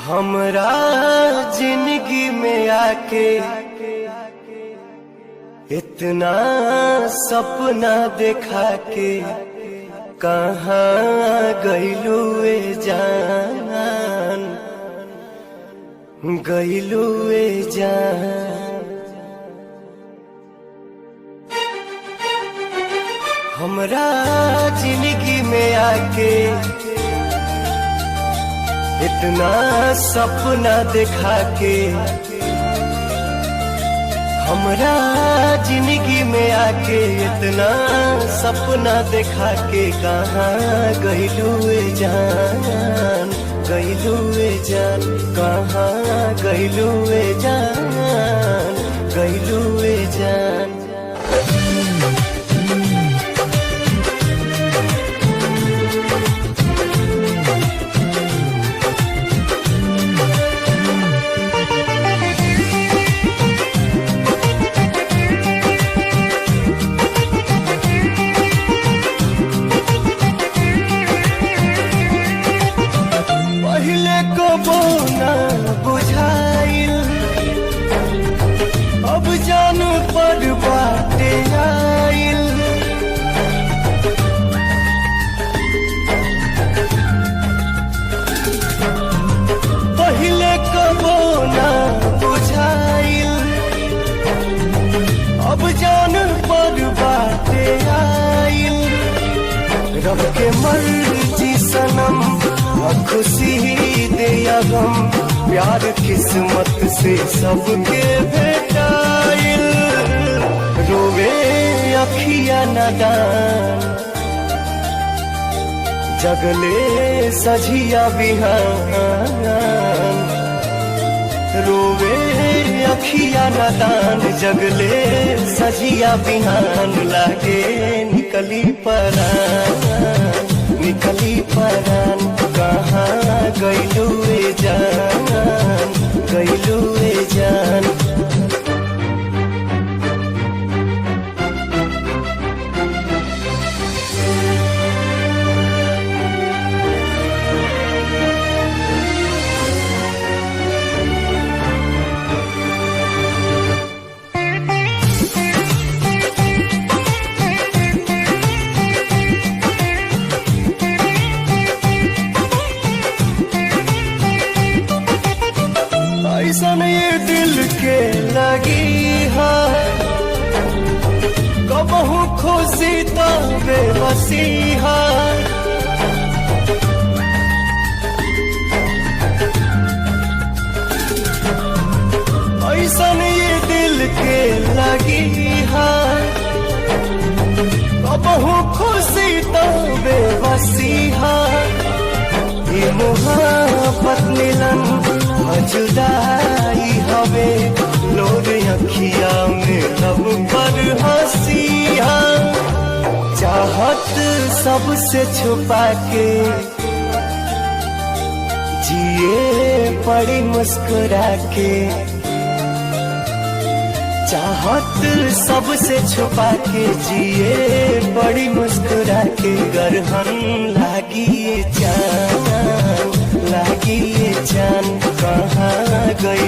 हमरा जिंदगी में आके इतना सपना देखा के कहाँ गइलू ए जान, गइलू ए जान। हमरा जिंदगी में आके इतना सपना देखा के, हमरा जिंदगी में आके इतना सपना देखा के कहाँ गइलू ए जान, गइलू ए जान, कहाँ गइलू ए जान, गइलू ए जान। बोना बुझाइल अब जान पर बाटे आइल, पहले कबो ना बुझाइल अब जान पर बाटे आइल। रब के मर्जी सनम खुशी दे या गम, प्यार किस्मत से सबके भेटाइल। रोवे अखिया नदान जगले सझिया बिहान, रोवे अखिया नदान जगले सझिया बिहान। लागे निकली परान, निकली परान, कहाँ गइलू ए जान, गइलू ए जान। ऐसन ये दिल के लगी है कबहू खुशी तो बेबसी है। ऐसन ये दिल के लगी है कबहू खुशी तो बेबसी है। ये मोहब्बत मिलन जुदाई हवे लोग अखिया में लब पर हंसिया। चाहत सबसे छुपा के जिए पड़ी मुस्कुरा के, चाहत सबसे छुपा के जिए बड़ी मुस्कुरा के। गरहन लागी जान, लागी जान, कहाँ गई